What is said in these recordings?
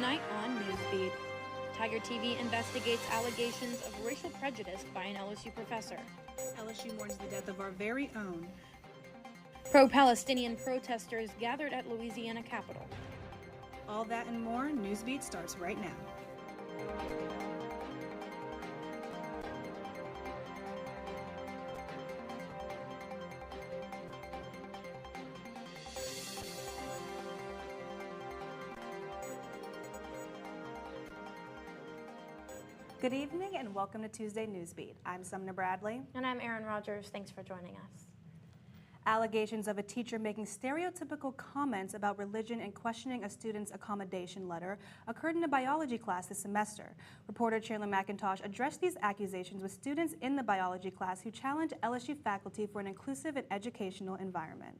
Tonight on Newsbeat, Tiger TV investigates allegations of racial prejudice by an LSU professor. LSU mourns the death of our very own. Pro-Palestinian protesters gathered at Louisiana Capitol. All that and more, Newsbeat starts right now. Good evening and welcome to Tuesday Newsbeat. I'm Sumner Bradley. And I'm Erin Rogers. Thanks for joining us. Allegations of a teacher making stereotypical comments about religion and questioning a student's accommodation letter occurred in a biology class this semester. Reporter Chandler McIntosh addressed these accusations with students in the biology class who challenged LSU faculty for an inclusive and educational environment.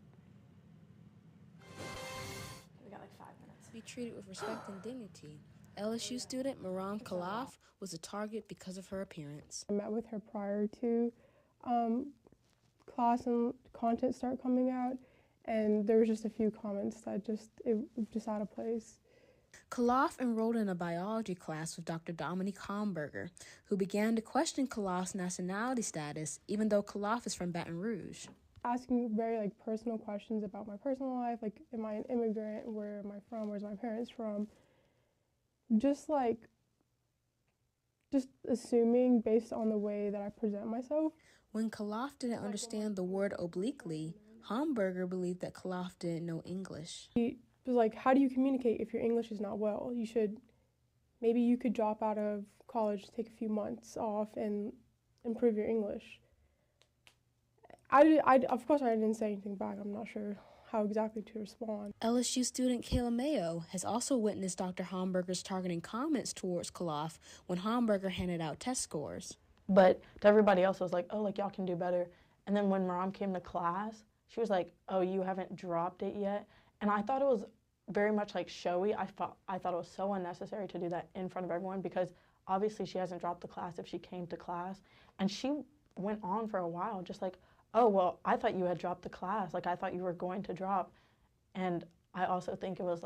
We got like 5 minutes. Be treated with respect and dignity. LSU student Maram Khalaf was a target because of her appearance. I met with her prior to class and content start coming out, and there was just a few comments that it was just out of place. Khalaf enrolled in a biology class with Dr. Dominique Homburger, who began to question Khalaf's nationality status, even though Khalaf is from Baton Rouge. Asking very personal questions about my personal life, like, am I an immigrant? Where am I from? Where's my parents from? Just assuming based on the way that I present myself. When Khalaf didn't understand the word obliquely, Homburger believed that Khalaf didn't know English. He was like, how do you communicate if your English is not well? Maybe you could drop out of college, take a few months off, and improve your English. Of course, I didn't say anything back. I'm not sure how exactly to respond. LSU student Kayla Mayo has also witnessed Dr. Homburger's targeting comments towards Khalaf when Homburger handed out test scores. But to everybody else, it was like, oh, y'all can do better. And then when Maram came to class, she was like, oh, you haven't dropped it yet. And I thought it was very much showy. I thought it was so unnecessary to do that in front of everyone because obviously she hasn't dropped the class if she came to class. And she went on for a while just like, oh, well, I thought you had dropped the class. I thought you were going to drop. And I also think it was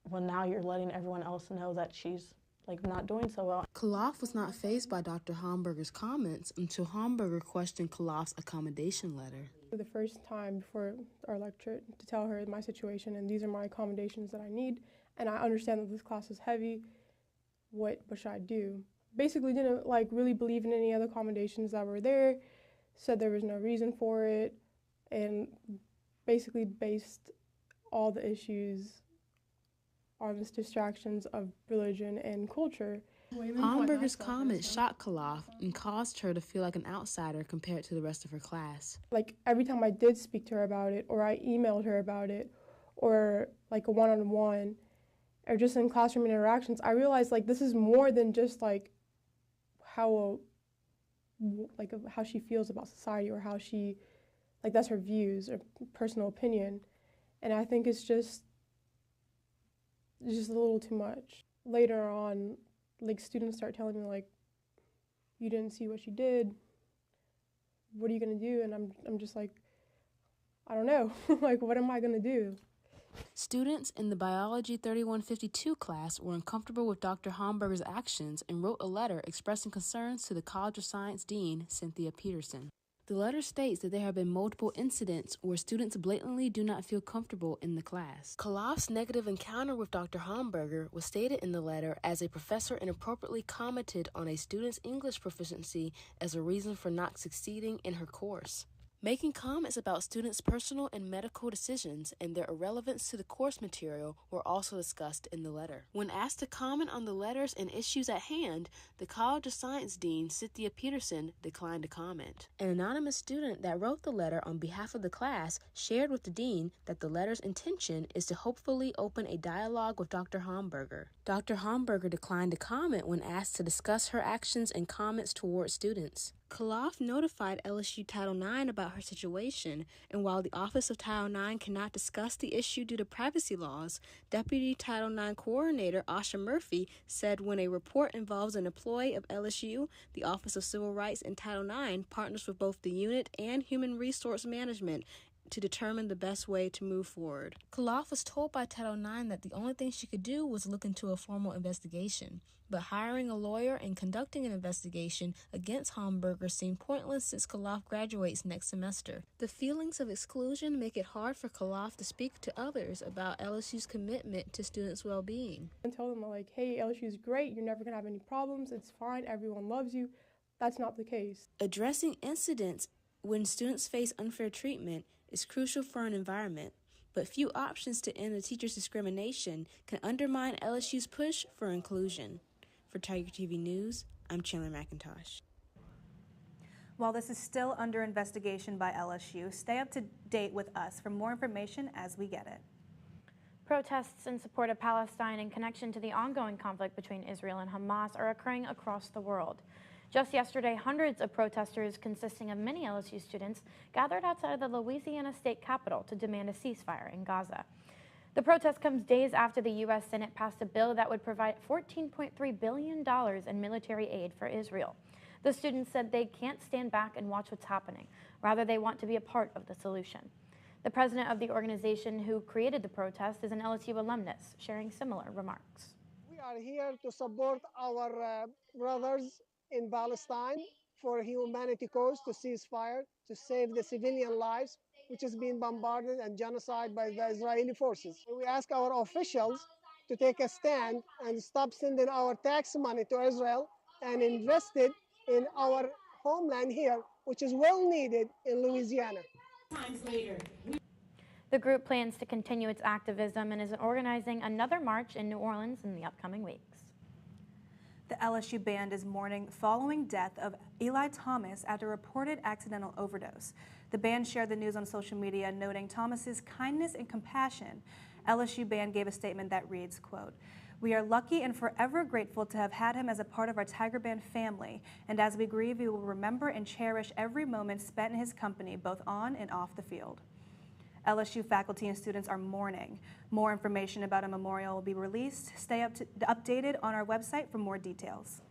well, now you're letting everyone else know that she's, not doing so well. Khalaf was not fazed by Dr. Homburger's comments until Homburger questioned Khalaf's accommodation letter. The first time before our lecture to tell her my situation and these are my accommodations that I need, and I understand that this class is heavy, what should I do? Basically didn't, really believe in any other accommodations that were there, said there was no reason for it, and basically based all the issues on the distractions of religion and culture. Homburger's comments shocked Khalaf and caused her to feel like an outsider compared to the rest of her class. Every time I did speak to her about it, or I emailed her about it, or a one-on-one, or just in classroom interactions, I realized this is more than just how she feels about society, or how she, that's her views or personal opinion. And I think it's just a little too much. Later on, students start telling me, you didn't see what she did. What are you going to do? And I'm just I don't know. What am I going to do? Students in the Biology 3152 class were uncomfortable with Dr. Homburger's actions and wrote a letter expressing concerns to the College of Science Dean, Cynthia Peterson. The letter states that there have been multiple incidents where students blatantly do not feel comfortable in the class. Khalaf's negative encounter with Dr. Homburger was stated in the letter as a professor inappropriately commented on a student's English proficiency as a reason for not succeeding in her course. Making comments about students' personal and medical decisions and their irrelevance to the course material were also discussed in the letter. When asked to comment on the letters and issues at hand, the College of Science Dean, Cynthia Peterson, declined to comment. An anonymous student that wrote the letter on behalf of the class shared with the dean that the letter's intention is to hopefully open a dialogue with Dr. Homburger. Dr. Homburger declined to comment when asked to discuss her actions and comments towards students. Khalaf notified LSU Title IX about her situation, and while the Office of Title IX cannot discuss the issue due to privacy laws, Deputy Title IX Coordinator Asha Murphy said when a report involves an employee of LSU, the Office of Civil Rights and Title IX partners with both the unit and Human Resource Management to determine the best way to move forward. Khalaf was told by Title IX that the only thing she could do was look into a formal investigation, but hiring a lawyer and conducting an investigation against Hamburger seemed pointless since Khalaf graduates next semester. The feelings of exclusion make it hard for Khalaf to speak to others about LSU's commitment to students' well-being. And tell them like, hey, LSU is great, you're never gonna have any problems, it's fine, everyone loves you. That's not the case. Addressing incidents when students face unfair treatment is crucial for an environment, but few options to end a teacher's discrimination can undermine LSU's push for inclusion. For Tiger TV News, I'm Chandler McIntosh. While this is still under investigation by LSU, stay up to date with us for more information as we get it. Protests in support of Palestine in connection to the ongoing conflict between Israel and Hamas are occurring across the world. Just yesterday, hundreds of protesters consisting of many LSU students gathered outside of the Louisiana State Capitol to demand a ceasefire in Gaza. The protest comes days after the U.S. Senate passed a bill that would provide $14.3 billion in military aid for Israel. The students said they can't stand back and watch what's happening. Rather, they want to be a part of the solution. The president of the organization who created the protest is an LSU alumnus, sharing similar remarks. We are here to support our brothers in Palestine for humanity cause, to cease fire, to save the civilian lives, which is being bombarded and genocide by the Israeli forces. We ask our officials to take a stand and stop sending our tax money to Israel and invest it in our homeland here, which is well needed in Louisiana. The group plans to continue its activism and is organizing another march in New Orleans in the upcoming weeks. The LSU Band is mourning following death of Eli Thomas after reported accidental overdose. The band shared the news on social media, noting Thomas's kindness and compassion. LSU Band gave a statement that reads, quote, "We are lucky and forever grateful to have had him as a part of our Tiger Band family, and as we grieve, we will remember and cherish every moment spent in his company, both on and off the field." LSU faculty and students are mourning. More information about a memorial will be released. Stay updated on our website for more details.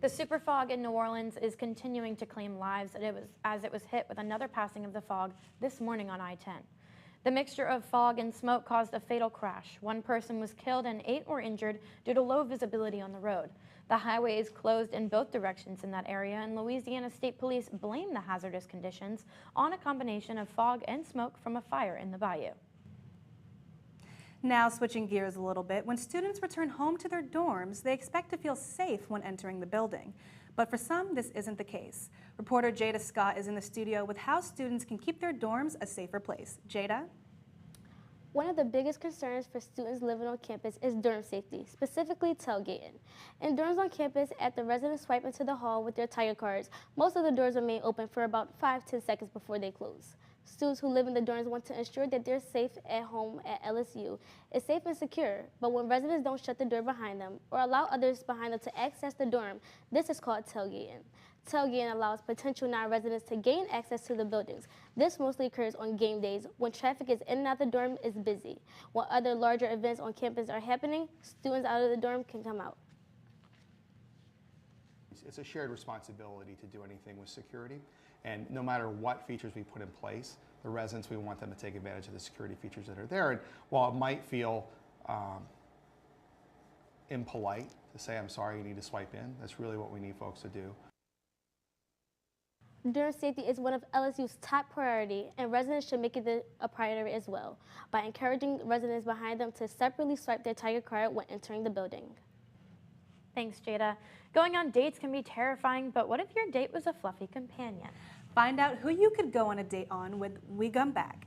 The super fog in New Orleans is continuing to claim lives as it was hit with another passing of the fog this morning on I-10. The mixture of fog and smoke caused a fatal crash. One person was killed and 8 were injured due to low visibility on the road. The highway is closed in both directions in that area, and Louisiana State Police blame the hazardous conditions on a combination of fog and smoke from a fire in the bayou. Now switching gears a little bit, when students return home to their dorms, they expect to feel safe when entering the building. But for some, this isn't the case. Reporter Jada Scott is in the studio with how students can keep their dorms a safer place. Jada? One of the biggest concerns for students living on campus is dorm safety, specifically tailgating. In dorms on campus, after residents swipe into the hall with their Tiger cards, most of the doors remain open for about 5–10 seconds before they close. Students who live in the dorms want to ensure that they're safe at home at LSU is safe and secure, but when residents don't shut the door behind them or allow others behind them to access the dorm, this is called tailgating. Tailgating allows potential non-residents to gain access to the buildings. This mostly occurs on game days when traffic is in and out the dorm is busy. While other larger events on campus are happening, students out of the dorm can come out. It's a shared responsibility to do anything with security, and no matter what features we put in place, the residents, we want them to take advantage of the security features that are there. And while it might feel impolite to say, I'm sorry, you need to swipe in, that's really what we need folks to do. Dorm safety is one of LSU's top priority, and residents should make it a priority as well by encouraging residents behind them to separately swipe their Tiger card when entering the building. Thanks, Jada. Going on dates can be terrifying, but what if your date was a fluffy companion? Find out who you could go on a date on when we come back.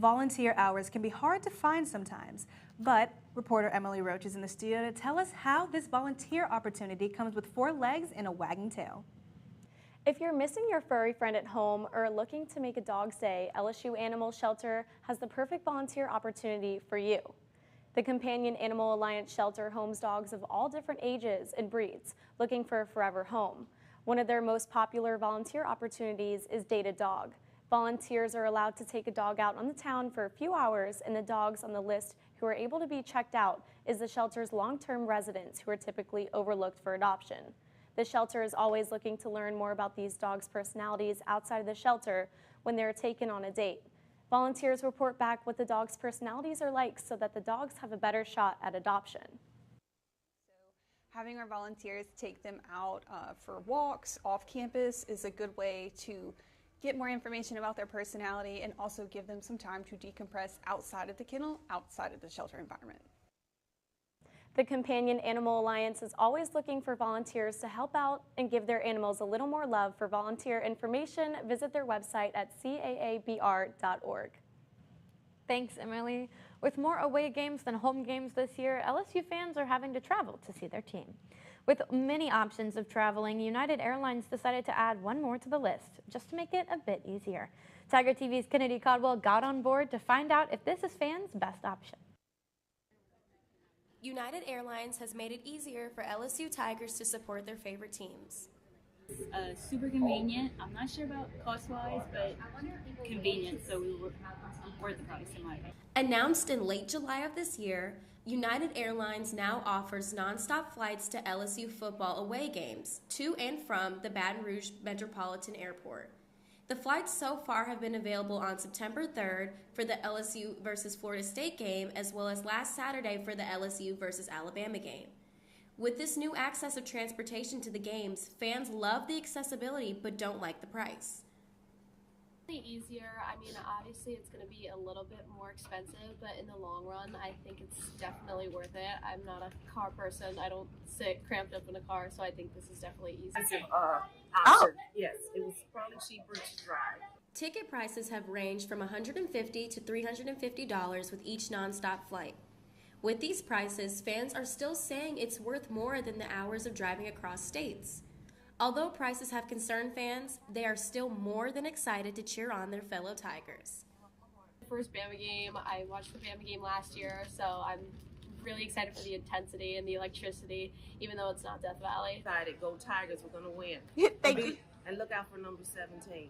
volunteer hours can be hard to find sometimes, but reporter Emily Roach is in the studio to tell us how this volunteer opportunity comes with 4 legs and a wagging tail. If you're missing your furry friend at home or looking to make a dog's day, LSU Animal Shelter has the perfect volunteer opportunity for you. The Companion Animal Alliance shelter homes dogs of all different ages and breeds looking for a forever home. One of their most popular volunteer opportunities is Date a Dog. Volunteers are allowed to take a dog out on the town for a few hours, and the dogs on the list who are able to be checked out is the shelter's long-term residents who are typically overlooked for adoption. The shelter is always looking to learn more about these dogs' personalities outside of the shelter when they're taken on a date. Volunteers report back what the dogs' personalities are like so that the dogs have a better shot at adoption. Having our volunteers take them out for walks off campus is a good way to get more information about their personality and also give them some time to decompress outside of the kennel, outside of the shelter environment. The Companion Animal Alliance is always looking for volunteers to help out and give their animals a little more love. For volunteer information, visit their website at caabr.org. Thanks, Emily. With more away games than home games this year, LSU fans are having to travel to see their team. With many options of traveling, United Airlines decided to add one more to the list, just to make it a bit easier. Tiger TV's Kennedy Caldwell got on board to find out if this is fans' best option. United Airlines has made it easier for LSU Tigers to support their favorite teams. Super convenient. I'm not sure about cost-wise, but convenient, so we were worth the price in my opinion. Announced in late July of this year, United Airlines now offers nonstop flights to LSU football away games to and from the Baton Rouge Metropolitan Airport. The flights so far have been available on September 3rd for the LSU versus Florida State game, as well as last Saturday for the LSU versus Alabama game. With this new access of transportation to the games, fans love the accessibility but don't like the price. Easier. I mean, obviously it's going to be a little bit more expensive, but in the long run, I think it's definitely worth it. I'm not a car person. I don't sit cramped up in a car, so I think this is definitely easy. Option. Yes, it was probably cheaper to drive. Ticket prices have ranged from $150 to $350 with each nonstop flight. With these prices, fans are still saying it's worth more than the hours of driving across states. Although prices have concerned fans, they are still more than excited to cheer on their fellow Tigers. First Bama game, I watched the Bama game last year, so I'm really excited for the intensity and the electricity, even though it's not Death Valley. Excited, go Tigers, we're going to win. Thank you. And look out for number 17.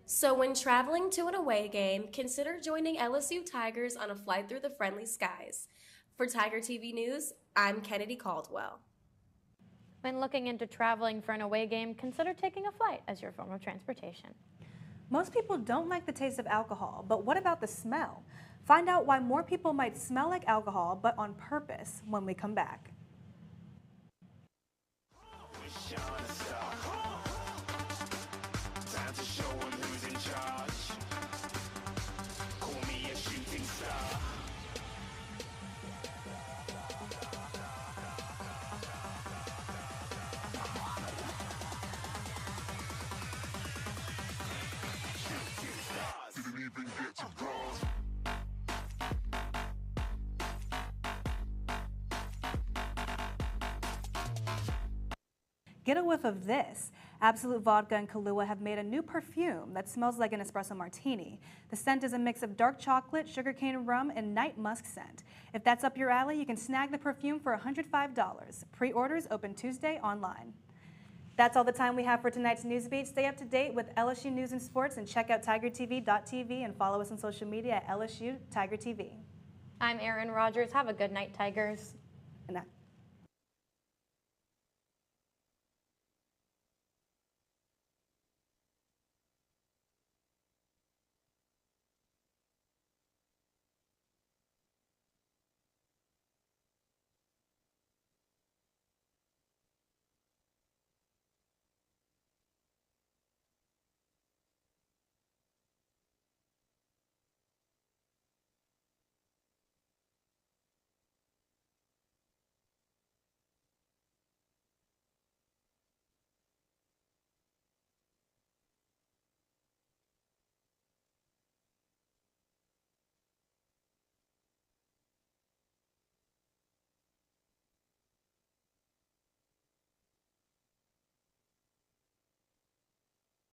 So when traveling to an away game, consider joining LSU Tigers on a flight through the friendly skies. For Tiger TV News, I'm Kennedy Caldwell. When looking into traveling for an away game, consider taking a flight as your form of transportation. Most people don't like the taste of alcohol, but what about the smell? Find out why more people might smell like alcohol, but on purpose, when we come back. Get a whiff of this. Absolute Vodka and Kahlua have made a new perfume that smells like an espresso martini. The scent is a mix of dark chocolate, sugarcane rum, and night musk scent. If that's up your alley, you can snag the perfume for $105. Pre-orders open Tuesday online. That's all the time we have for tonight's Newsbeat. Stay up to date with LSU News and Sports and check out tigertv.tv and follow us on social media at LSU Tiger TV. I'm Erin Rogers. Have a good night, Tigers. And that